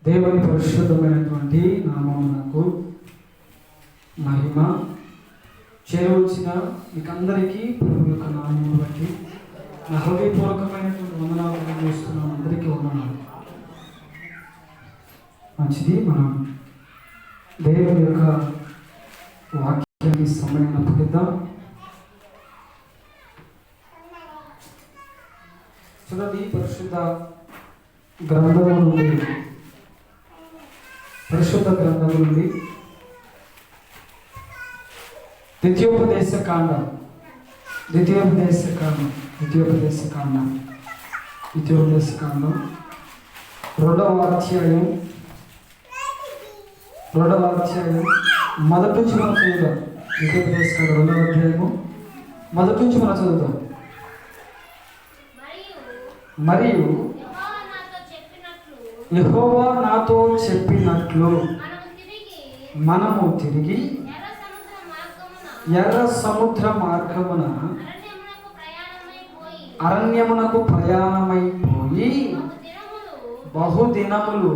దేవుని పరిశుద్ధమైనటువంటి నామమునకు మహిమ చేరవచ్చిన మీకందరికీ ప్రభు యొక్క నామమును బట్టి నా హృదయపూర్వకమైనటువంటి వందనాలు తెలియజేస్తున్నాను. అందరికీ వందనాలు. మంచిది, మనం దేవుని యొక్క వాక్యాన్ని సమయం అప్పగిద్దాం. చూడండి, పరిశుద్ధ గ్రంథము నుండి ద్వితీయోపదేశ కాండం 2వ అధ్యాయం మొదటి నుంచి మనం చదువుదాం. ద్వితీయోపదేశ కాండం 2వ అధ్యాయము మొదటి నుంచి మనం చదువుదాం. మరియు యెహోవా నాతో చెప్పినట్లు మనము తిరిగి ఎర్ర సముద్ర మార్గమున అరణ్యమునకు ప్రయాణమైపోయి బహుదినములు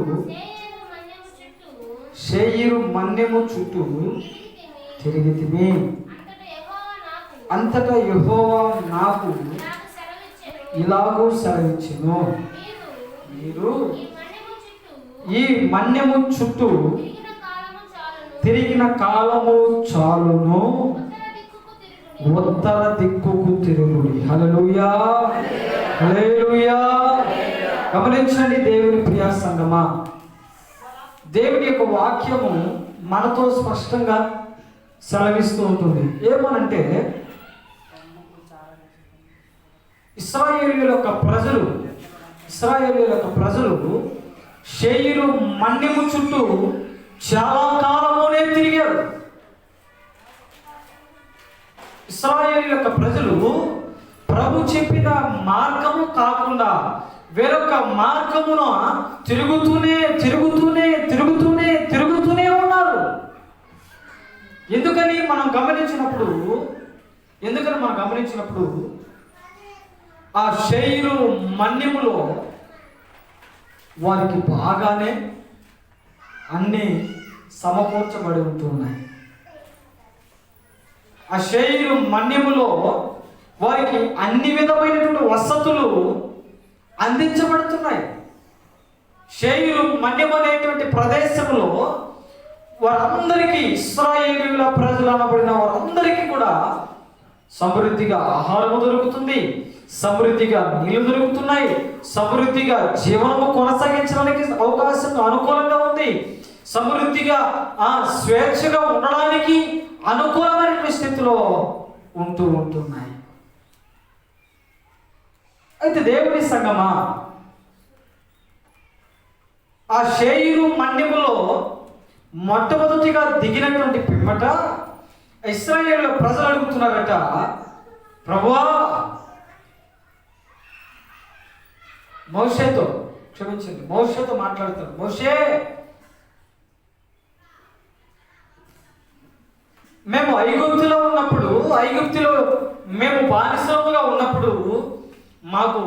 శేయీరు మన్యము చుట్టూ తిరిగితిమి. అంతటా యెహోవా నాకు ఇలాగూ సెలవిచ్చెను, మీరు ఈ మన్యము చుట్టూ తిరిగిన కాలము చాలును, ఉత్తర దిక్కుకు తిరుగుడి. హల్లెలూయా, హల్లెలూయా. గమనించండి దేవుని ప్రియ సంగమా, దేవుని యొక్క వాక్యము మనతో స్పష్టంగా సెలవిస్తూ ఉంటుంది. ఏమనంటే, ఇశ్రాయేలీయుల యొక్క ప్రజలు శేయీరు మన్యము చుట్టూ చాలా కాలమునే తిరిగారు. ఇశ్రాయేలీయుల యొక్క ప్రజలు ప్రభు చెప్పిన మార్గము కాకుండా వేరొక మార్గమున తిరుగుతూనే ఉన్నారు. ఎందుకని మనం గమనించినప్పుడు ఆ శేయీరు మన్యములో వారికి బాగానే అన్నీ సమకూర్చబడి ఉంటున్నాయి. ఆ శేయీరు మన్యములో వారికి అన్ని విధమైనటువంటి వసతులు అందించబడుతున్నాయి. శేయీరు మన్యము అనేటువంటి ప్రదేశంలో వారందరికీ, ఇశ్రాయేలీయుల ప్రజలు అనబడిన వారందరికీ కూడా సమృద్ధిగా ఆహారము దొరుకుతుంది, సమృద్ధిగా నీళ్లు దొరుకుతున్నాయి, సమృద్ధిగా జీవనము కొనసాగించడానికి అవకాశం అనుకూలంగా ఉంది, సమృద్ధిగా స్వేచ్ఛగా ఉండడానికి అనుకూలమైన స్థితిలో ఉంటున్నాయి. అయితే దేవుని సంగమా, ఆ శేయీరు మన్యములో మొట్టమొదటిగా దిగినటువంటి పిమ్మట ఇశ్రాయేలు ప్రజలు అడుగుతున్నారట, ప్రభువా, మోషేతో మాట్లాడుతారు. మోషే, మేము ఐగుప్తులో మేము బానిసలుగా ఉన్నప్పుడు మాకు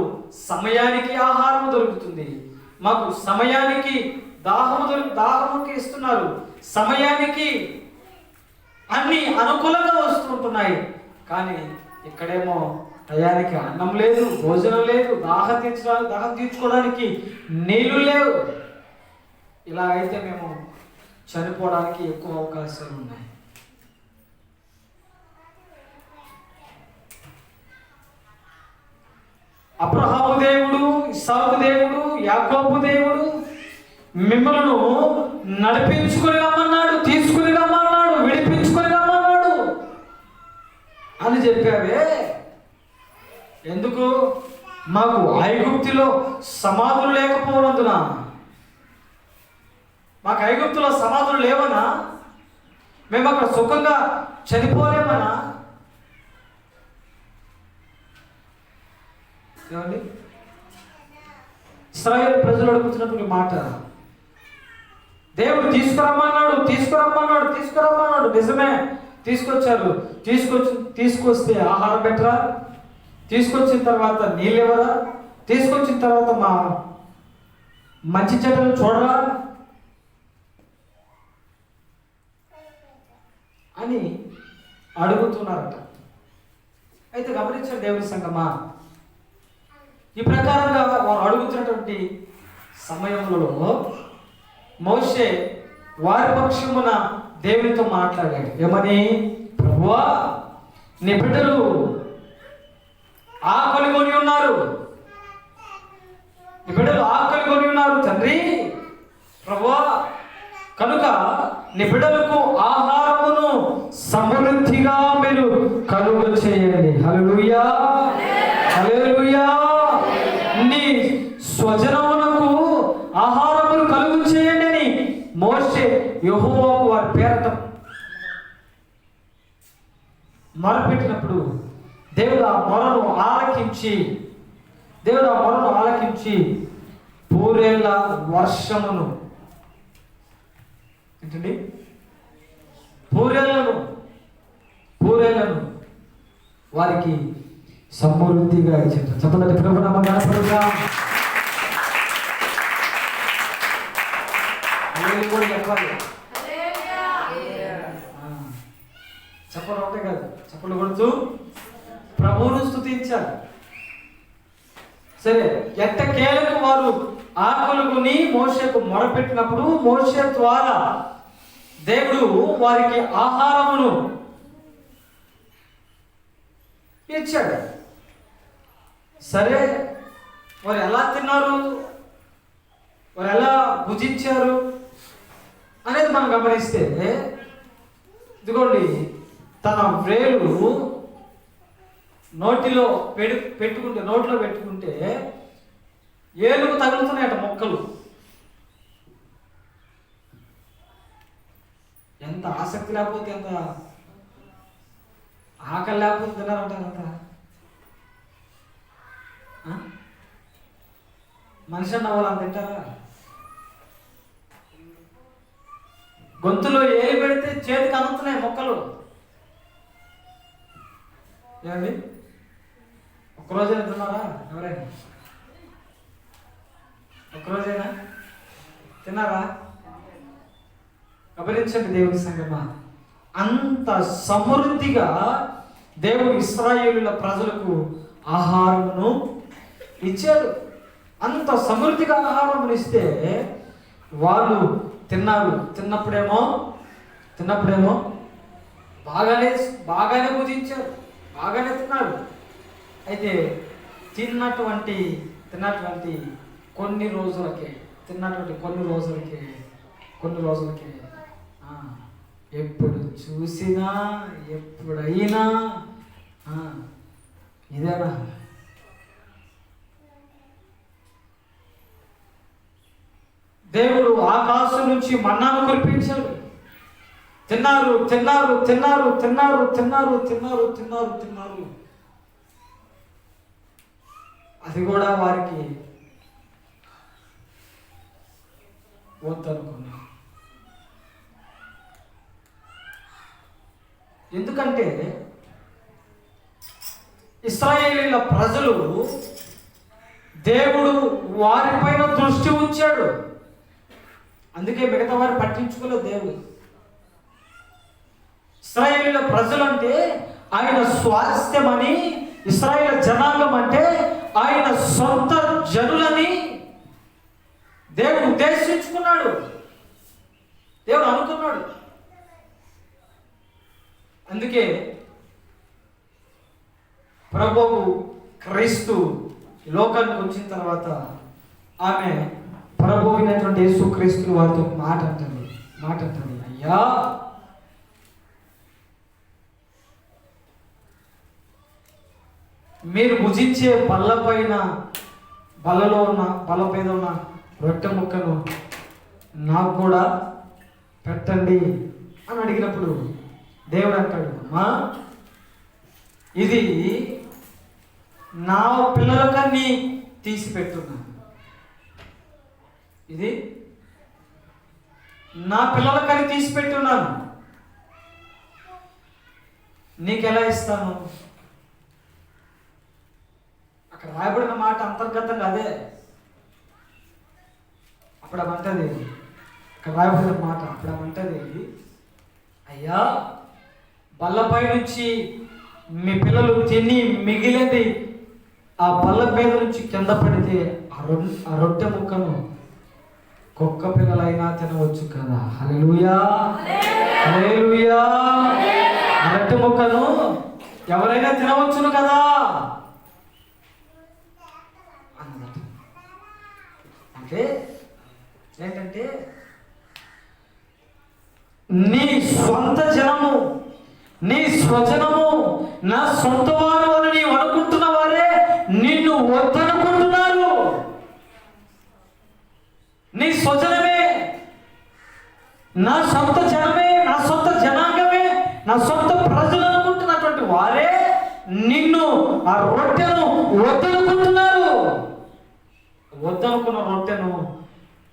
సమయానికి ఆహారం దొరుకుతుంది, మాకు సమయానికి దాహముకి ఇస్తున్నారు, సమయానికి అన్ని అనుకూలంగా వస్తుంటున్నాయి. కానీ ఇక్కడేమో టయానికి అన్నం లేదు, భోజనం లేదు, దాహం తీర్చుకోవడానికి నీళ్లు లేవు. ఇలా అయితే మేము చనిపోవడానికి ఎక్కువ అవకాశాలు ఉన్నాయి. అబ్రహాము దేవుడు, ఇస్సాకు దేవుడు, యాకోబు దేవుడు మిమ్మల్ని నడిపించుకొని రమ్మన్నాడు, తీసుకుని రమ్మన్నాడు, విడిపించుకొని రమ్మన్నాడు అని చెప్పావే, ఎందుకు? మాకు ఐగుప్తులో సమాధులు లేకపోవనందున, మాకు ఐగుప్తులో సమాధులు లేవనా? మేము అక్కడ సుఖంగా చనిపోలేమనా? ఏమండి, ఇశ్రాయేలు ప్రజలు అడుగుతున్నటువంటి మాట, దేవుడు తీసుకురమ్మన్నాడు. నిజమే, తీసుకొచ్చారు. తీసుకొస్తే ఆహారం పెట్టరా? తీసుకొచ్చిన తర్వాత నీళ్ళు ఎవరా? తీసుకొచ్చిన తర్వాత మా మంచి చెడ్డలు చూడరా? అడుగుతున్నారట. అయితే గమనించిన దేవుని సంగమా, ఈ ప్రకారంగా వారు అడుగుతున్నటువంటి సమయంలో మోషే వారి పక్షమున దేవునితో మాట్లాడాడు. ఏమని? ప్రభువా, నీ బిడ్డలు ఆకలి కొని ఉన్నారు, నీ బిడ్డలు ఆకలి కొని ఉన్నారు తండ్రి. ప్రభువా, కనుక నీ బిడ్డలకు ఆహారమును సమృద్ధిగా మీరు కలుగ చేయండి. హల్లెలూయా, హల్లెలూయా. నీ స్వజనమునకు ఆహారమును కలుగు చేయండి అని మోషే యెహోవాకు వారి పేరట మొరపెట్టినప్పుడు దేవుడు ఆ మొరను ఆలకించి పూరేళ్ల వర్షమును ఏంటండి పూరేళ్లను వారికి సమృద్ధిగా ఇచ్చారు. చెప్పండి ప్రభు నామమున కూడా చెప్పాలి. చెప్పడం ఒకటే కాదు, చెప్పలు కొడుతూ ప్రభువును స్తుతించాలి. సరే, ఎట్టకేలకు వారు ఆకలుని మోషేకు మొరపెట్టినప్పుడు మోషే ద్వారా దేవుడు వారికి ఆహారమును ఇచ్చాడు. సరే, వారు ఎలా తిన్నారు, వారు ఎలా భుజించారు అనేది మనం గమనిస్తే, ఇదిగోండి, తన వేలు నోటిలో పెట్టుకుంటే ఏలుగు తగులుతున్నాయట మొక్కలు. ఎంత ఆసక్తి లేకపోతే, ఎంత ఆకలి లేకపోతే తిన్నారంటారంత. మనిషి అన్నవాళ్ళు తింటారా? గొంతులో ఏలి పెడితే చేతికి అందుతున్నాయి మొక్కలు. ఏమండి, ఒక్కరోజైనా తిన్నారా? ఎవరైనా ఒక్కరోజైనా తిన్నారా? గమనించండి దేవుని సంగమా, అంత సమృద్ధిగా దేవుడు ఇశ్రాయేలుల ప్రజలకు ఆహారమును ఇచ్చాడు. అంత సమృద్ధిగా ఆహారమును ఇస్తే వాళ్ళు తిన్నారు. తిన్నప్పుడేమో బాగానే భుజించారు, బాగానే తిన్నారు. అయితే తిన్నటువంటి కొన్ని రోజులకే ఎప్పుడు చూసినా ఎప్పుడైనా ఇదేనా? దేవుడు ఆకాశం నుంచి మన్నాను కురిపించాడు. తిన్నారు. అది కూడా వారికి వద్దనుకున్నా. ఎందుకంటే ఇశ్రాయేలీయుల ప్రజలు దేవుడు వారిపైన దృష్టి ఉంచాడు. అందుకే మిగతా వారు పట్టించుకోలేదు దేవుడు. ఇశ్రాయేలీయుల ప్రజలు అంటే ఆయన స్వాస్థ్యమని, ఇశ్రాయేలు జనాంగం అంటే ఆయన సొంత జనులని దేవుడు ఉద్దేశించుకున్నాడు, దేవుడు అనుకున్నాడు. అందుకే ప్రభువు క్రీస్తు లోకానికి వచ్చిన తర్వాత ఆమె ప్రభువు అయినటువంటి యేసుక్రీస్తుని వారితో మాట అంటుంది, అయ్యా, మీరు భుజించే బల్లలో ఉన్న రొట్టె ముక్కను నాకు కూడా పెట్టండి అని అడిగినప్పుడు దేవుడు అంటాడు, అమ్మా, ఇది నా పిల్లలకన్నీ తీసి పెట్టున్నాను, ఇది నా పిల్లలకని తీసి పెట్టున్నాను, నీకెలా ఇస్తాను? అక్కడ రాయబడిన మాట అంతర్గతంగా అదే. అప్పుడు అమంటది, అక్కడ రాయబడిన మాట అప్పుడు అమంటది, అయ్యా, బల్లపై నుంచి మీ పిల్లలు తిని మిగిలింది ఆ బల్ల మీద నుంచి కింద పడితే ఆ రొట్టె ముక్కను కుక్క పిల్లలైనా తినవచ్చు కదా. హల్లెలూయా, హల్లెలూయా. ఆ రొట్టె ముక్కను ఎవరైనా తినవచ్చును కదా అన్నమాట. అంటే ఏంటంటే నీ సొంత జనము, నీ స్వజనము, నా సొంత వారు అని నీవు అనుకుంటున్న వారే నిన్ను వద్దనుకుంటున్నారు. నీ స్వజనమే, నా సొంత జనమే, నా సొంత జనాంగమే, నా సొంత ప్రజలు అనుకుంటున్నటువంటి వారే నిన్ను ఆ రొట్టెను వద్దనుకుంటున్నారు. వద్దనుకున్న రొట్టెను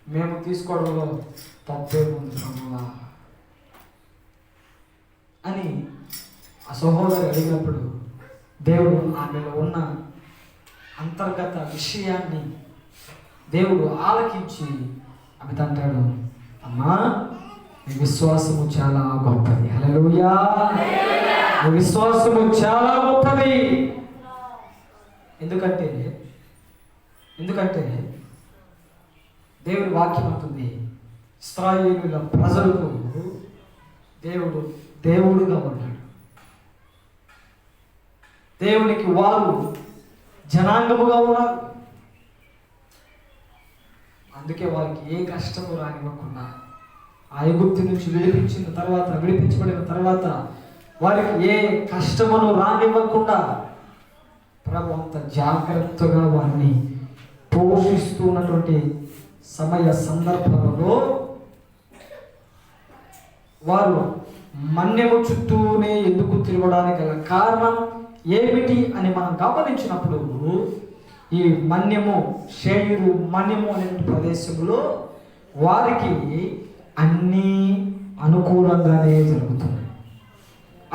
మేము తీసుకోవడంలో తప్పేముంది ప్రభువా అని ఆ సహోదరు అడిగినప్పుడు దేవుడు ఆమెలో ఉన్న అంతర్గత విషయాన్ని దేవుడు ఆలకించి ఆమె అంటాడు, అమ్మా నీ విశ్వాసము చాలా గొప్పది. హల్లెలూయా, నీ విశ్వాసము చాలా గొప్పది. ఎందుకంటే దేవుడి వాక్యం అంటుంది, ఇశ్రాయేలుల ప్రజలకు దేవుడు దేవుడుగా ఉన్నాడు. దేవునికి వారు జనాంగముగా ఉన్నారు. అందుకే వారికి ఏ కష్టము రానివ్వకుండా ఆ ఐగుప్తు నుంచి విడిపించబడిన తర్వాత వారికి ఏ కష్టమును రానివ్వకుండా ప్రభు అంత జాగ్రత్తగా వారిని పోషిస్తూ ఉన్నటువంటి సమయ సందర్భంలో వారు మన్యము చుట్టూనే ఎందుకు తిరగడానికి గల కారణం ఏమిటి అని మనం గమనించినప్పుడు, ఈ మన్యము అనే ప్రదేశంలో వారికి అన్నీ అనుకూలంగానే జరుగుతున్నాయి.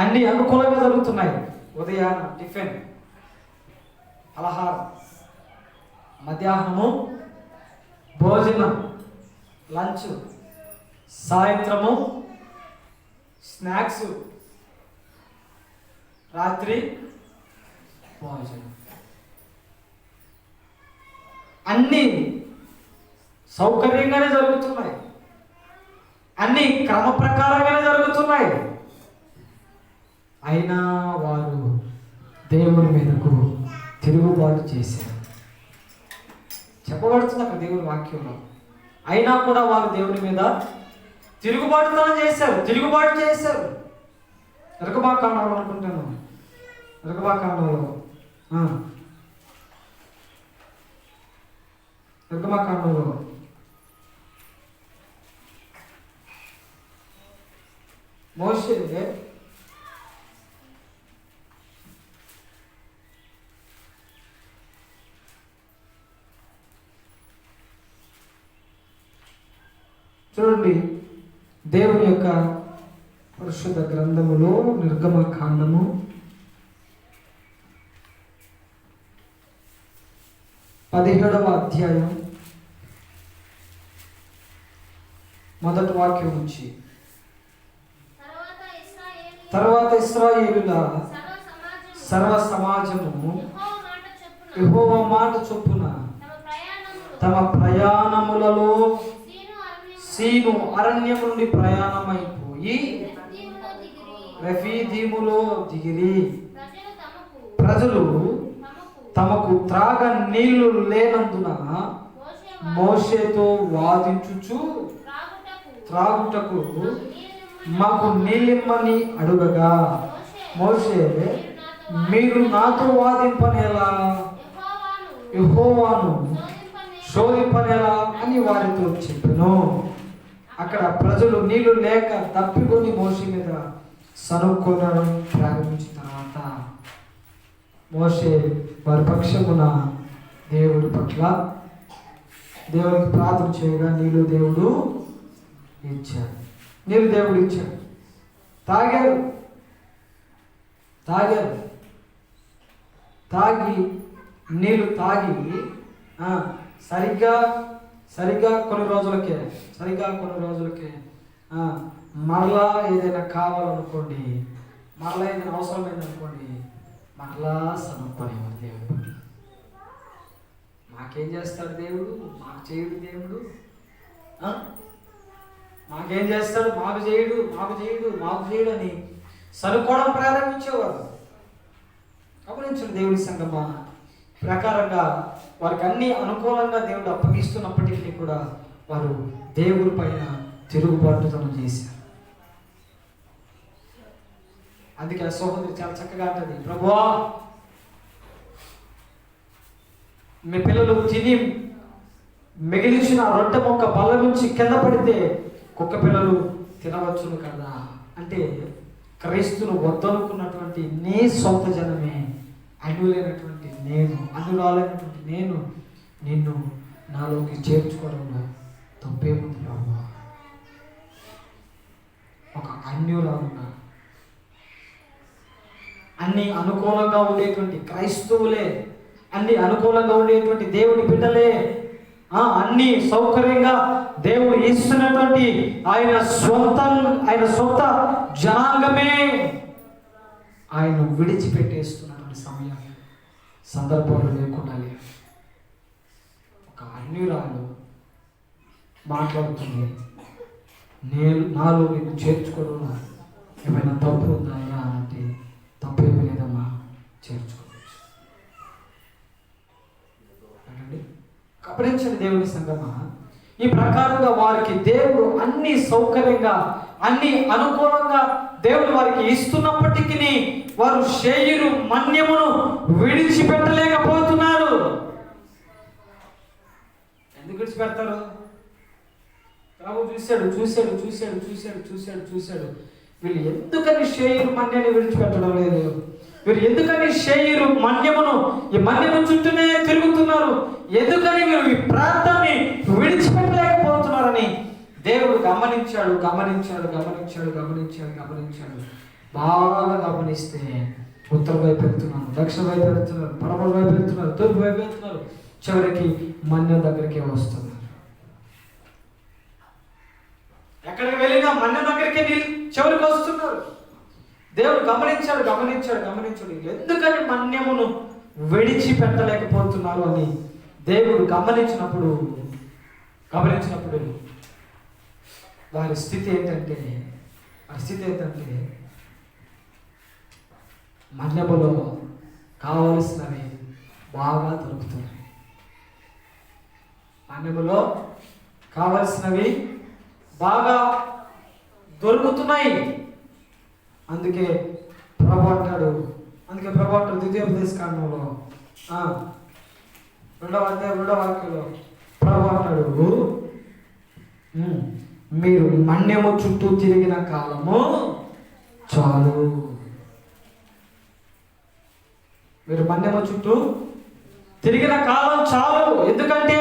అన్నీ అనుకూలంగా జరుగుతున్నాయి. ఉదయాన్న టిఫిన్, పలహారం, మధ్యాహ్నము భోజనం, లంచ్, సాయంత్రము స్నాక్స్, రాత్రి భోజనం. అన్నీ సౌకర్యంగానే జరుగుతున్నాయి. అన్నీ క్రమ ప్రకారంగానే జరుగుతున్నాయి. అయినా వారు దేవుని మీదకు తిరుగుబాటు చేశారు. చెప్పబడుతుంది అక్కడ దేవుని వాక్యంలో. అయినా కూడా వారు దేవుని మీద తిరుగుబాటు చేశారు. నిర్గమాకాండంలో అనుకుంటాను, నిర్గమాకాండంలో మోషే చూడండి, దేవుని యొక్క పరిశుద్ధ గ్రంథములో నిర్గమకాండము 17వ అధ్యాయం మొదటి వాక్యం నుంచి, తర్వాత ఇశ్రాయేలుల సర్వ సమాజము యెహోవా మాట చొప్పున తమ ప్రయాణములలో సీను అరణ్యము నుండి ప్రయాణమైపోయి రెఫీదీములో దిగిరి. ప్రజలు తమకు త్రాగ నీళ్లు లేనందున మోషేతో వాదించుచు త్రాగుటకు మాకు నీళ్ళిమ్మని అడుగగా, మోషే మీరు నాతో వాదింపనేలా, యెహోవాను శోధింపనేలా అని వారితో చెప్పెను. అక్కడ ప్రజలు నీళ్లు లేక తప్పికొని మోషే మీద సనుక్కొనడం ప్రారంభించిన తర్వాత మోషే వారి పక్షమున దేవుడి పట్ల దేవుడికి ప్రార్థన చేయగా నీళ్లు దేవుడు ఇచ్చాడు. తాగారు. నీళ్లు తాగి సరిగ్గా కొన్ని రోజులకే మరలా ఏదైనా కావాలనుకోండి మరలా ఏదైనా అవసరమైంది అనుకోండి, మరలా సమర్పణేవారు దేవుడు పట్ల. మాకేం చేస్తాడు దేవుడు, మాకు చేయడు దేవుడు, మాకేం చేస్తాడు, మాకు చేయడు మాకు చేయడు మాకు చేయడు అని సరుకోవడం ప్రారంభించేవారు. గమనించండి దేవుడి సంగమా, ప్రకారంగా వారికి అన్ని అనుకూలంగా దేవుడు అప్పగిస్తున్నప్పటికీ కూడా వారు దేవుడి పైన తిరుగుబాటుతనం చేశారు. అందుకే ఆ సహోదరి చాలా చక్కగా అంటది, ప్రభువా మీ పిల్లలు తిని మిగిలించిన రొట్టె మొక్క బల్ల నుంచి కింద పడితే కుక్క పిల్లలు తినవచ్చును కదా. అంటే క్రైస్తును వద్దనుకున్నటువంటి నీ సొంత జనమే, అన్యులైనటువంటి అన్యురాలైనటువంటి నేను నిన్ను నాలోకి చేర్చుకోవడంలో తప్పేముంది ప్రభువా? ఒక అన్యురాలుగా అన్ని అనుకూలంగా ఉండేటువంటి క్రైస్తవులే, అన్ని అనుకూలంగా ఉండేటువంటి దేవుని బిడ్డలే, అన్ని సౌకర్యంగా దేవుడు ఇస్తున్నటువంటి ఆయన సొంత జనాంగమే ఆయన విడిచిపెట్టేస్తున్నటువంటి సందర్భంలో లేకుండా ఒక అన్యురాలు మాట్లాడుతుంది, నాలో నిన్ను చేర్చుకోవడం ఏమైనా తప్పు ఉందా అంటే తప్పేమీ లేదమ్మా, చేర్చుకోవచ్చు. అంటే గమనించండి దేవుని సంగమా, ఈ ప్రకారంగా వారికి దేవుడు అన్ని సౌకర్యంగా అన్ని అనుకూలంగా దేవుడు వారికి ఇస్తున్నప్పటికీ వారు షేయిరు మన్యమును విడిచిపెట్టలేకపోతున్నారు. ఎందుకు విడిచిపెడతారు? ప్రభు చూశాడు వీళ్ళు ఎందుకని షేయిరు మన్యాన్ని విడిచిపెట్టడం లేదు, వీరు ఎందుకని షేయిరు మన్యమును ఈ మన్యము చుట్టూనే తిరుగుతున్నారు, ఎందుకని వీరు ఈ ప్రాంతాన్ని విడిచిపెట్టలేకపోతున్నారని దేవుడు గమనించాడు. బాగా గమనిస్తే ఉత్తర వైపు వెళ్తున్నారు, దక్షిణ వైపు వెళ్తున్నారు, పడమర వైపు వెళ్తున్నారు, తూర్పు వైపు వెళ్తున్నారు, చివరికి మన్యం దగ్గరికే వస్తున్నారు. ఎక్కడికి వెళ్ళినా మన్యం దగ్గరికే చివరికి వస్తున్నారు. దేవుడు గమనించాడు ఎందుకని మన్యమును విడిచిపెట్టలేకపోతున్నారు అని దేవుడు గమనించినప్పుడు వారి స్థితి ఏంటంటే మన్యములో కావలసినవి బాగా దొరుకుతున్నాయి. మన్యములో కావలసినవి బాగా దొరుకుతున్నాయి. అందుకే ప్రభు అంటాడు ద్వితీయోపదేశకాండంలో 2వ అధ్యాయం 2వ వాక్యంలో ప్రభు అంటాడు, మీరు మన్యము చుట్టూ తిరిగిన కాలము చాలు. మీరు మన్యము చుట్టూ తిరిగిన కాలం చాలు. ఎందుకంటే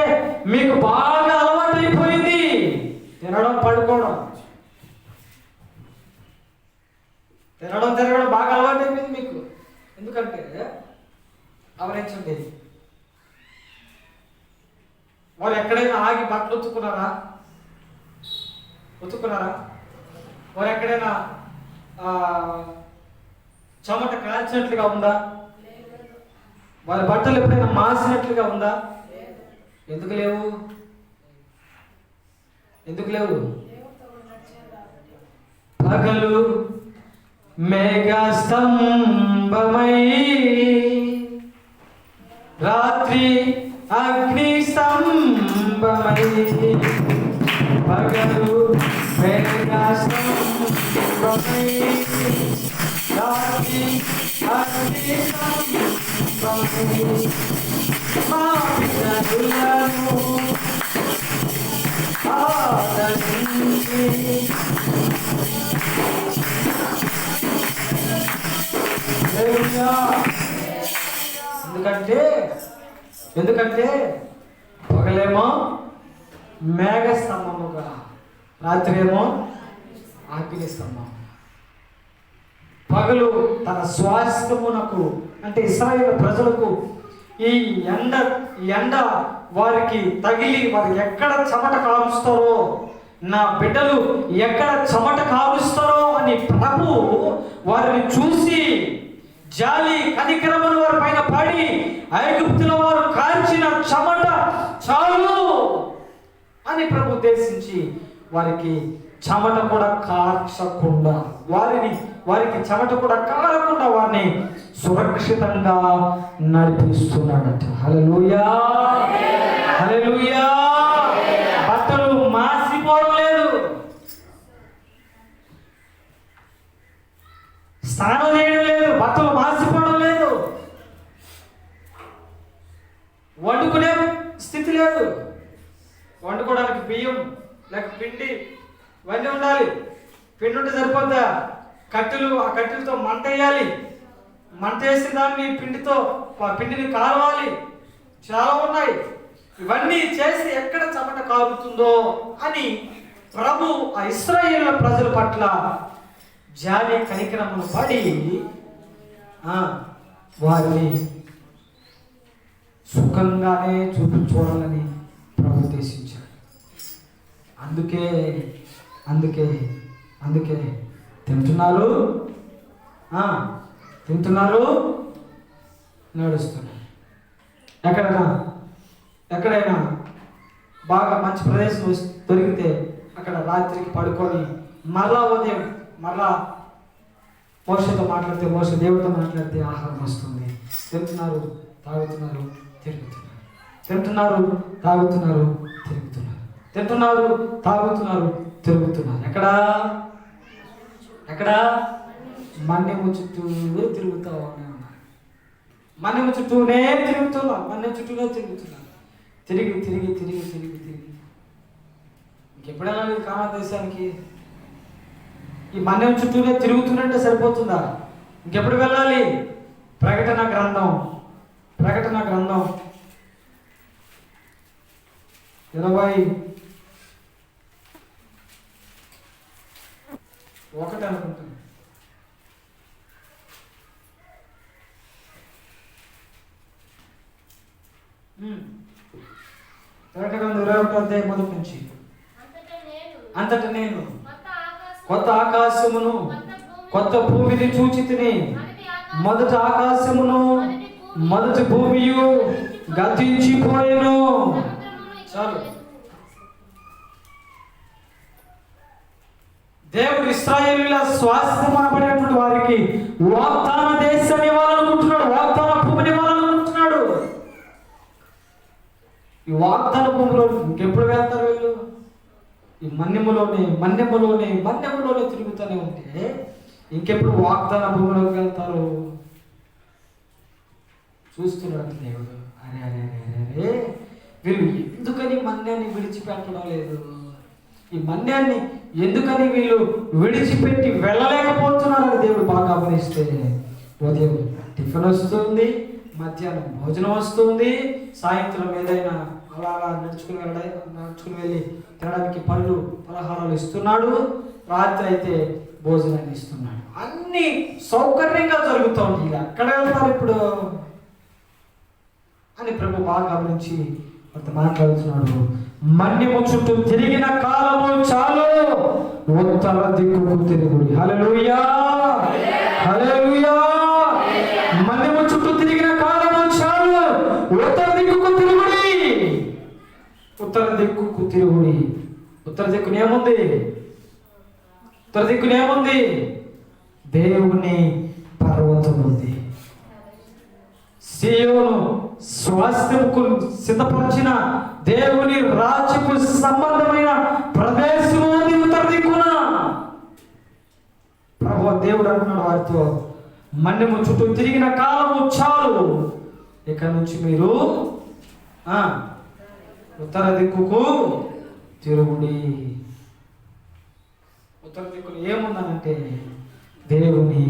మీకు బాగా అలవాటు అయిపోయింది తినడం తిరగడం బాగా అలవాటు అయిపోయింది మీకు. ఎందుకంటే గమనించండి, వారు ఎక్కడైనా ఆగి బట్టలు ఉతుక్కున్నారా? వారు ఎక్కడైనా చెమట కాల్చినట్లుగా ఉందా? వారి బట్టలు ఎప్పుడైనా మాసినట్లుగా ఉందా? ఎందుకు లేవు? పగలు మేఘస్తంభమై రాత్రి అగ్ని స్తంభమై, పగలు మేఘస్తంభమై రాత్రి అగ్ని స్తంభమై, మా పితరులను ఆదరించి ఎందుకంటే పగలేమో మేఘ స్తంభముగా, రాత్రి ఏమో అగ్ని స్తంభం. పగలు తన స్వాస్థ్యమునకు అంటే ఇశ్రాయేలు ప్రజలకు ఈ ఎండ వారికి తగిలి వారు ఎక్కడ చెమట కారుస్తారో, నా బిడ్డలు ఎక్కడ చెమట కారుస్తారో అని వారిని ప్రభు వారిని చూసి జాలి కనికరమును వారి పైన పడి ఐగుప్తుల వారు కాల్చిన చెమట చాలు అని ప్రభు ఉద్దేశించి వారికి చెమట కూడా కార్చకుండా వారికి చెమట కూడా కారకుండా వారిని సురక్షితంగా నడిపిస్తున్నాడట. హల్లెలూయా, హల్లెలూయా. బట్టలు మాసిపోవడం లేదు, స్నానం చేయడం లేదు, బట్టలు మాసిపోవడం లేదు, వండుకునే స్థితి లేదు. వండుకోవడానికి బియ్యం లేక పిండి ఇవన్నీ ఉండాలి. పిండి ఉంటే సరిపోద్దా? ఆ కట్టెలతో మంట వేయాలి, మంట వేసిన దాన్ని పిండిని కాలవాలి, చాలా ఉన్నాయి. ఇవన్నీ చేసి ఎక్కడ చెమట కారుతుందో అని ప్రభు ఆ ఇశ్రాయేలు ప్రజల పట్ల జాలి కనికరమును పడి వారిని సుఖంగానే చూడాలని ప్రభు ఉద్దేశించాడు. అందుకే తింటున్నారు, నడుస్తున్నారు. ఎక్కడైనా బాగా మంచి ప్రదేశం దొరికితే అక్కడ రాత్రికి పడుకొని మరలా ఉదయం మోషతో మాట్లాడితే దేవుడితో మాట్లాడితే ఆహారం వస్తుంది. తింటున్నారు, తాగుతున్నారు, తిరుగుతున్నారు. తింటున్నారు, తాగుతున్నారు, తిరుగుతున్నారు. తింటున్నారు, తాగుతున్నారు, తిరుగుతున్నారు. ఎక్కడ మన్యము చుట్టూ తిరుగుతా ఉన్నారు. మన్యము చుట్టూనే తిరుగుతున్నారు. తిరిగి ఇంకెప్పుడైనా కామా దేశానికి ఈ మన్యం చుట్టూనే తిరుగుతున్నట్టే సరిపోతుందా? ఇంకెప్పుడు వెళ్ళాలి? ప్రకటన గ్రంథం 21 అనుకుంటాను. ప్రకటన 21 మొదటి నుంచి. అంతటా నేను కొత్త ఆకాశమును కొత్త భూమిని చూచితిని. మొదటి ఆకాశమును మొదటి భూమియు గతించిపోయెను. చాలు. దేవుడు ఇశ్రాయేలీయుల స్వాస్థ్యం అనబడేటువంటి వారికి వాగ్దాన దేశం ఇవ్వాలనుకుంటున్నాడు, వాగ్దాన భూమిని ఇవ్వాలనుకుంటున్నాడు. ఈ వాగ్దాన భూమిలో ఇంకెప్పుడు వెళ్తారు వీళ్ళు? ఈ మన్యములోనే తిరుగుతూనే ఉంటే ఇంకెప్పుడు వాగ్దాన భూమిలోకి వెళ్తారు? చూస్తున్నాడు దేవుడు. అరే వీళ్ళు ఎందుకని మన్యాన్ని విడిచిపెట్టడం లేదు? ఈ మన్యాన్ని ఎందుకని వీళ్ళు విడిచిపెట్టి వెళ్ళలేకపోతున్నారని దేవుడు బాగా గమనిస్తే, ఉదయం టిఫిన్ వస్తుంది, మధ్యాహ్నం భోజనం వస్తుంది, సాయంత్రం ఏదైనా అలా నడుచుకుని వెళ్ళి తినడానికి పళ్ళు పలహారాలు ఇస్తున్నాడు, రాత్రి అయితే భోజనాన్ని ఇస్తున్నాడు. అన్ని సౌకర్యంగా జరుగుతూ ఉంటాయి. ఎక్కడ వెళ్తారు ఇప్పుడు అని ప్రభు బాగా గమనించి కొంత మాట్లాడుతున్నాడు. మన్యము చుట్టూ తిరిగిన కాలము చాలు, ఉత్తర దిక్కుకు తిరుగుడి. హల్లెలూయా, హల్లెలూయా. మన్యము చుట్టూ తిరిగిన కాలము చాలు, ఉత్తర దిక్కుకు తిరుగుడి. ఉత్తర దిక్కుకు తిరుగుడి. ఉత్తర దిక్కునేముంది? దేవుని పర్వతం ఉంది. సీయోను స్వాస్థ్యముకు సిద్ధపరిచిన దేవుని రాజ్యపు సంబంధమైన ప్రదేశం ఉంది ఉత్తర దిక్కున. ప్రభు దేవుడు అంటున్నాడు వారితో, మన్యము చుట్టూ తిరిగిన కాలము చాలు, ఇక నుంచి మీరు ఉత్తర దిక్కుకు తిరుగుడి. ఉత్తర దిక్కులు ఏముందనంటే దేవుని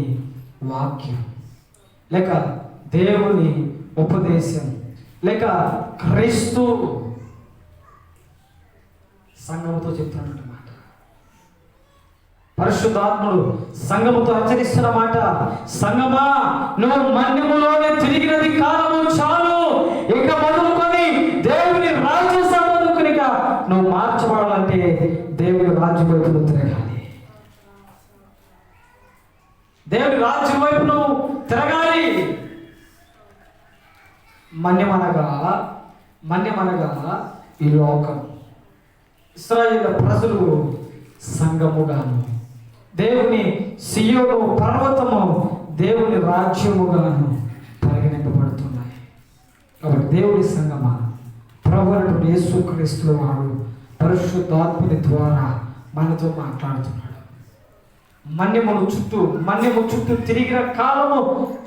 వాక్యం, లేక దేవుని ఉపదేశం, లేక క్రీస్తు సంఘముతో చెప్తున్నమాట. పరిశుద్ధాత్ముడు సంఘముతో హెచ్చరిస్తున్న మాట, సంఘమా నువ్వు మన్యములోనే తిరిగినది కాలము చాలు, ఇక మొదలుకొని దేవుని రాజ్య సంబంధకునిగా నువ్వు మార్చబడాలంటే దేవుని రాజ్యం వైపు తిరగాలి. దేవుని రాజ్యం వైపు నువ్వు తిరగాలి. మన్యమనగా ఈ లోకం, ఇశ్రాయేలు ప్రజలు సంఘముగాను, దేవుని సియోను పర్వతము దేవుని రాజ్యముగాను పరిగణింపబడుతున్నాయి. కాబట్టి దేవుని సంగమా, ప్రభువైన యేసుక్రీస్తు వారు పరిశుద్ధాత్మని ద్వారా మనతో మాట్లాడుతున్నాడు. మన్యము చుట్టూ తిరిగిన కాలము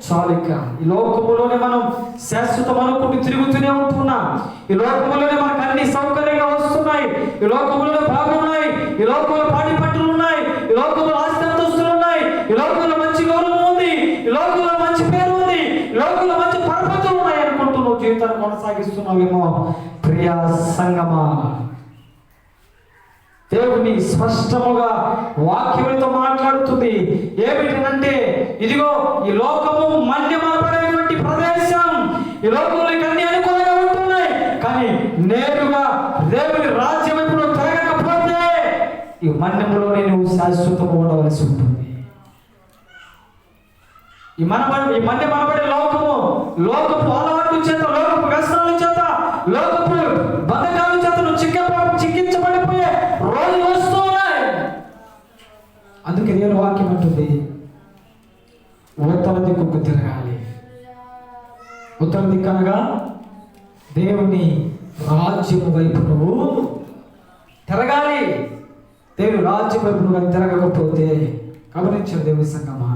చాలిక. ఈ లోకములోనే మనం శాశ్వతం అనుకుంటూ తిరుగుతూనే ఉంటున్నాం. ఈ లోకములోనే మనకు అన్ని సౌకర్యంగా వస్తున్నాయి. ఈ లోకములోనే బాగున్నాయి. ఈ లోకంలో పాడి పట్టులు ఉన్నాయి. ఈ లోకంలో ఆస్తి అంతస్తులు ఉన్నాయి. ఈ లోకంలో మంచి గౌరవం ఉంది. ఈ లోకంలో మంచి పేరు ఉంది. ఈ లోకంలో మంచి పరపతులు ఉన్నాయి అనుకుంటూ నువ్వు జీవితాన్ని కొనసాగిస్తున్నావేమో ప్రియా సంగమా. దేవుని స్పష్టముగా వాక్యములతో మాట్లాడుతుంది. ఏమిటంటే, ఇదిగో ఈ లోకము మన్యమనబడేటువంటి ప్రదేశం. ఈ లోకంలో అన్ని అనుకూలంగా ఉంటున్నాయి, కానీ నేరుగా దేవుని రాజ్యం వైపు తిరగకపోతే ఈ మన్యములోనే నువ్వు శాశ్వతము ఉండవలసి ఉంటుంది. ఈ మన్యమనబడే లోకపు అలవాటు చేత, లోకపు వ్యసనాల చేత, లోకపు బంధకాల చేత నువ్వు చిక్కించబడిపోయే రోజులు వస్తూ ఉన్నాయి. అందుకే దేవుని వాక్యం అంటుంది, ఉత్తర దిక్కుకు తిరగాలి. ఉత్తర దిక్కు అనగా దేవుని రాజ్యం వైపు నువ్వు తిరగాలి. దేవుని రాజ్యం వైపు నువ్వు తిరగకపోతే, గమనించండి దేవుని సంగమా,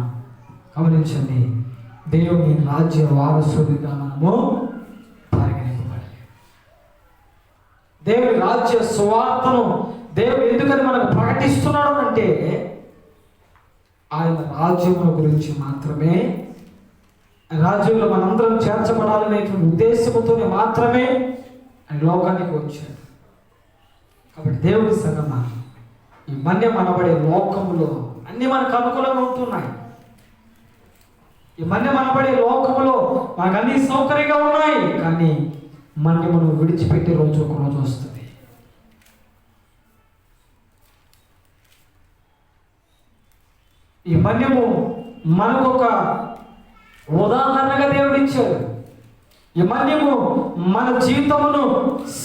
గమనించండి, దేవుని రాజ్య వారసుడిగా మనము పరిగణింపబడాలి. దేవుని రాజ్య సువార్తను దేవుడు ఎందుకని మనకు ప్రకటిస్తున్నాడు అంటే, ఆయన రాజ్యముల గురించి మాత్రమే, రాజ్యంలో మనందరం చేర్చబడాలనేటువంటి ఉద్దేశంతోనే మాత్రమే ఆయన లోకానికి వచ్చాడు. కాబట్టి దేవుడి సంగమా, ఈ మన్యమనబడే లోకములో అన్ని మనకు అనుకూలంగా ఉంటున్నాయి. ఈ మన్యమనబడే లోకములో మనకు అన్ని సౌకర్యంగా ఉన్నాయి, కానీ మన్యమును విడిచిపెట్టే రోజు ఒక రోజు వస్తుంది. ఈ మన్యము మనకు ఒక ఉదాహరణగా దేవుడు ఇచ్చాడు. ఈ మన్యము మన జీవితమును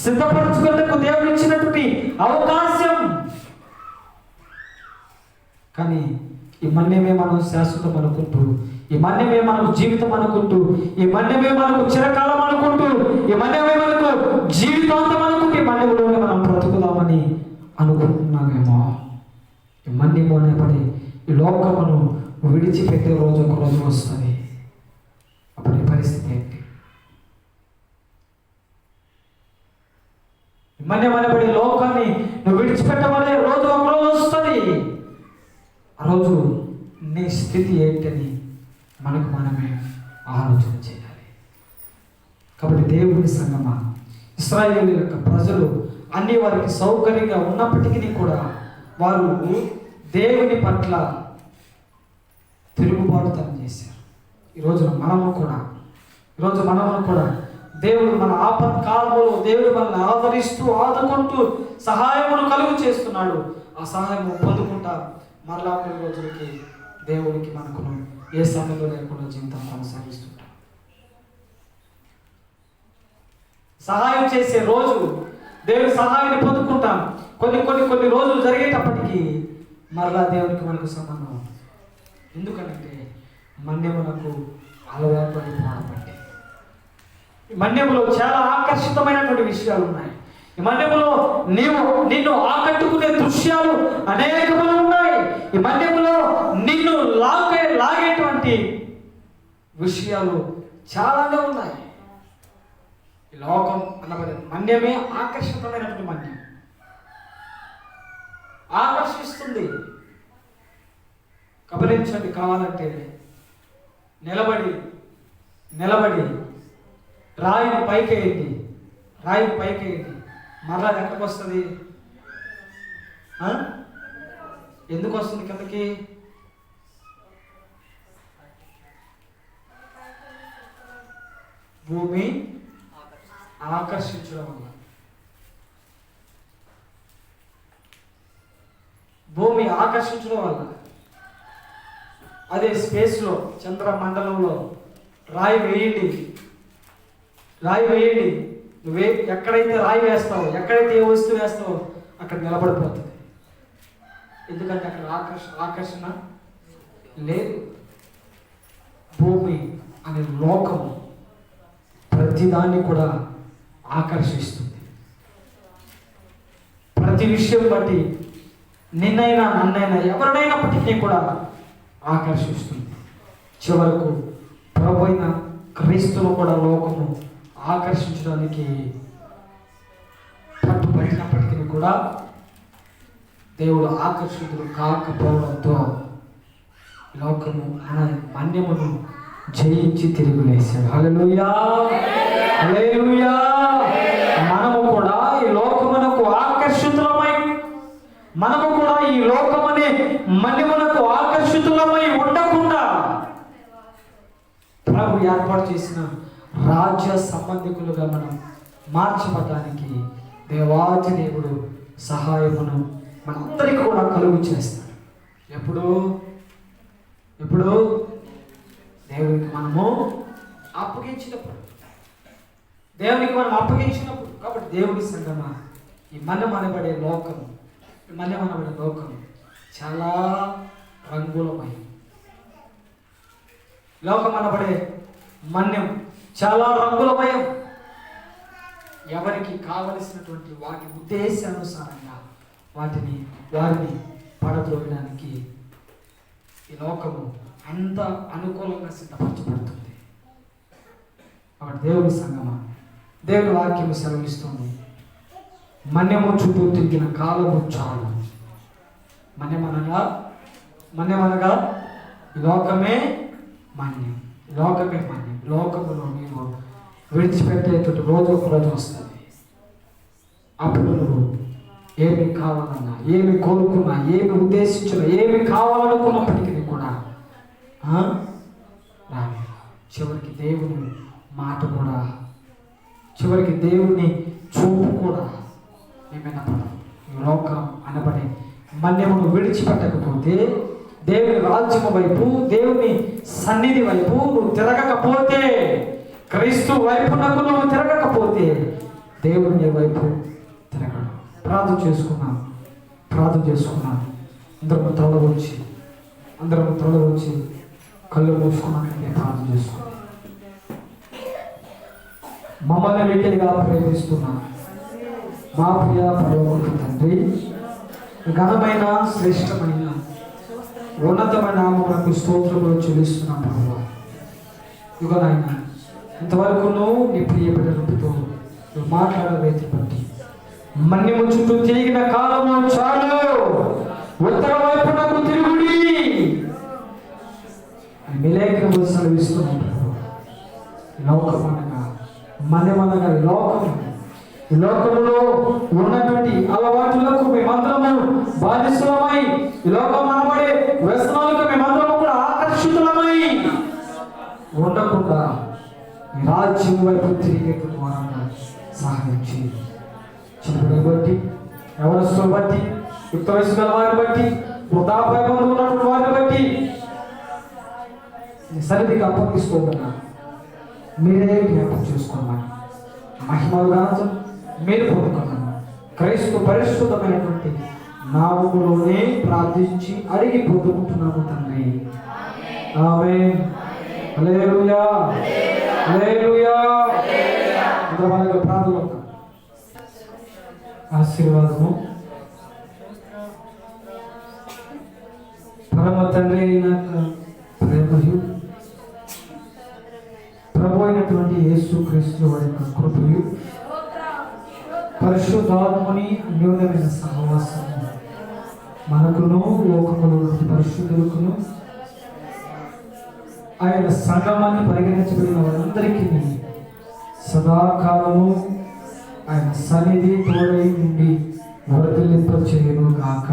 సిద్ధపరచుకునేందుకు దేవుడు ఇచ్చినటువంటి అవకాశం. కానీ ఈ మన్యమే మనం శాశ్వతం అనుకుంటూ, ఈ మన్యమే మనకు జీవితం అనుకుంటూ, ఈ మన్యమే మనకు చిరకాలం అనుకుంటూ, ఈ మన్యమే మనకు జీవితాంతం అనుకుంటూ, ఈ మన్యములోనే మనం బ్రతుకుదామని అనుకుంటున్నామేమో. ఈ మన్యము అనేపడి ఈ లోకమును విడిచిపెట్టే రోజు ఒక రోజు వస్తుంది. అప్పుడు ఈ పరిస్థితి ఏంటి? మన్యం అనేపడి లోకాన్ని నువ్వు విడిచిపెట్టమనే రోజు ఒక రోజు వస్తుంది. ఆ రోజు నీ స్థితి ఏంటని మనకు మనమే ఆలోచన చేయాలి. కాబట్టి దేవుని సంగమా, ఇశ్రాయేలు యొక్క ప్రజలు అన్ని వారికి సౌకర్యంగా ఉన్నప్పటికీ కూడా వారు దేవుని పట్ల తిరుగుబాటుతనం చేశారు. ఈరోజు మనము కూడా దేవుడు మన ఆపత్కాలంలో దేవుడు మనల్ని ఆదరిస్తూ సహాయమును కలుగు చేస్తున్నాడు. ఆ సహాయము పొందుకుంటా మరలా కొన్ని రోజులకి దేవుడికి మనకును ఏ సమయంలో లేకుండా జీవితం కొనసాగిస్తుంటాం. సహాయం చేసే రోజు దేవుని సహాయాన్ని పొందుకుంటాం. కొన్ని రోజులు జరిగేటప్పటికీ మరలా దేవునికి మనకు సంబంధం. ఎందుకంటే మన్యమునకు అలవాటు పడిపోవడం. ఈ మన్యములో చాలా ఆకర్షితమైనటువంటి విషయాలు ఉన్నాయి. ఈ మన్యములో నిన్ను ఆకట్టుకునే దృశ్యాలు అనేకములు ఉన్నాయి. ఈ మన్యములో నిన్ను లాగేటువంటి విషయాలు చాలానే ఉన్నాయి. ఈ లోకం అన్నబడే మన్యమే ఆకర్షితమైనటువంటి మన్యం. ఆకర్షిస్తుంది. గమనించండి, కావాలంటే నిలబడి రాయిని పైకేయండి, మరలా ఎక్కడికి వస్తుంది? ఎందుకు వస్తుంది కిందకి? భూమి ఆకర్షించడం వల్ల. భూమి ఆకర్షించడం వల్ల అదే స్పేస్లో చంద్రమండలంలో రాయి వేయండి, నువ్వే ఎక్కడైతే రాయి వేస్తావో, ఎక్కడైతే ఏ వస్తువు వేస్తావో అక్కడ నిలబడిపోతుంది. ఎందుకంటే అక్కడ ఆకర్షణ లేదు. భూమి అనే లోకము ప్రతిదాన్ని కూడా ఆకర్షిస్తుంది. ప్రతి విషయం బట్టి నిన్నైనా నన్నైనా ఎవరినైనప్పటికీ కూడా ఆకర్షిస్తుంది. చివరకు ప్రభు అయిన క్రీస్తును కూడా లోకము ఆకర్షించడానికి పట్టుబట్టినప్పటికీ కూడా దేవుడు ఆకర్షితుడు కాకపోవడంతో లోకము అనే మన్యమును జయించి తిరిగి లేశాడు. హల్లెలూయా, హల్లెలూయా. మనము కూడా ఈ లోకమునకు ఆకర్షితులమై, మనము కూడా ఈ లోకమనే మన్యమునకు ఆకర్షితులమై ఉండకుండా ప్రభు ఏర్పాటు చేసిన రాజ్య సంబంధికులుగా మనం మార్చబడడానికి దేవాది దేవుడు సహాయమును మనందరికీ కూడా కలుగు చేస్తాడు. ఎప్పుడు దేవునికి మనము అప్పగించినప్పుడు, కాబట్టి దేవుడి సంగమా, ఈ మన్యమనబడే లోకము చాలా రంగులమై, లోకం అనబడే మన్యం చాలా రంగులమయం. ఎవరికి కావలసినటువంటి వాటి ఉద్దేశానుసారంగా వారిని పడద్రోయడానికి ఈ లోకము అంత అనుకూలంగా సిద్ధపరచబడుతుంది. కాబట్టి దేవుని సంగమా, దేవుని వాక్యము సెలవిస్తుంది, మన్యము చుట్టూ తిరిగిన కాలము చాలు. మన్యమనగా ఈ లోకమే మన్యం. లోకములో నీవు విడిచిపెట్టేటువంటి రోజు ఒక రోజు వస్తుంది. అప్పుడు నువ్వు ఏమి కావాలన్నా, ఏమి కోరుకున్నా, ఏమి ఉద్దేశించినా, ఏమి కావాలనుకున్నప్పటికీ కూడా రాని చివరికి దేవుని మాట కూడా, చివరికి దేవుని చూపు కూడా ఏమైనా లోకం అనబడే మన్యమును విడిచిపెట్టకపోతే, దేవుని రాజ్యము వైపు, దేవుని సన్నిధి వైపు నువ్వు తిరగకపోతే, క్రీస్తు వైపునకు నువ్వు తిరగకపోతే దేవుని వైపు తిరగడం. ప్రార్థన చేసుకున్నాను. అందరము తల వచ్చి కళ్ళు మూసుకున్నానంటే ప్రార్థన చేసుకున్నాను. మమ్మల్ని వెంటనే ప్రేమిస్తున్నా మా ప్రియ పరలోకపు తండ్రి, ఘనమైన శ్రేష్టమైన ఉన్నతమైన నామమునకు స్తోత్రములు చెల్లిస్తున్నాం ప్రభువా. ఇదిగో నాయన, ఇంతవరకు నీ ప్రియ బిడ్డలతో నువ్వు మాట్లాడవేది బట్టి మన్యము చుట్టూ తిరిగిన కాలము చాలు, ఉత్తర వైపు నాకు తిరుగుడి విలేకరులు సెలవిస్తున్నాం ప్రభువా. లోకమనగా మన్యమనగా ఈ లోకములో ఉన్నటువంటి అలవాటులకు మేమందరము బాధిస్తులమై, ఈ లోకం అనబడే వ్యసనాలకు మేమందరము కూడా ఆకర్షితులమై ఉండకుండా ఈ రాజ్యం వైపు తిరిగేటువంటి వారంగా సహాయం చేయండి. చిన్నపిల్లలు బట్టి, యవనస్తులు బట్టి, యుక్త వయసు గల వారిని బట్టి, వృద్ధాప్యంలో ఉన్నటువంటి వారిని బట్టి సరిదిగా అప్పగిసుకోకుండా మీరే జ్ఞాపకం చేసుకోమని మహిమలు గానం మీరు పొందుకున్నాను. క్రైస్తవ పరిశుద్ధమైనటువంటి నామములోనే ప్రార్థించి అడిగి పొందుకుంటున్నాము తండ్రి. ఆమేన్. హల్లెలూయా, హల్లెలూయా. మనకు ప్రార్థన ఆశీర్వాదము. పరమ తండ్రి అయిన ప్రేమయు ప్రభు అయినటువంటి యేసుక్రీస్తు వారి యొక్క కృపయు పరిశుద్ధాత్మని అన్యోన్యమైన సహవాసము మనకును లోకములో పరిశుద్ధులకును ఆయన సంగమాన్ని పరిగణించబడిన వారందరికీ సదాకాలము ఆయన సన్నిధి తోడై నుండి వర్ధిల్లింపచేయును గాక.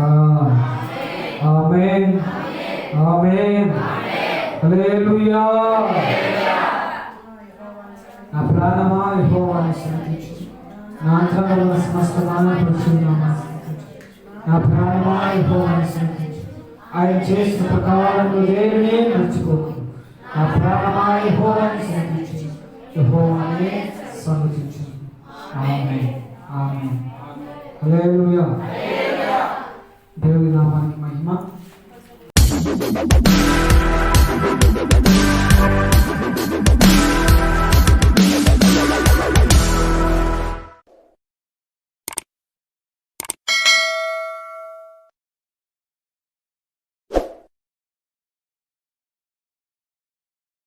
ఆమేన్, ఆమేన్, హల్లెలూయా. నా ప్రాణమా యెహోవాను స్తుతించు, నా అంతరంగమున సమస్తమాన పరిశుద్ధ నామమును స్తుతించు. నా ప్రాణమా యెహోవాను స్తుతించు, ఆయన చేసిన ప్రకారం దేవుని మర్చిపోకు. నా ప్రాణమా యెహోవాను స్తుతించు, యెహోవానే సన్నుతించు. ఆమేన్, ఆమేన్, హల్లెలూయా. దేవుని నామానికి మహిమ.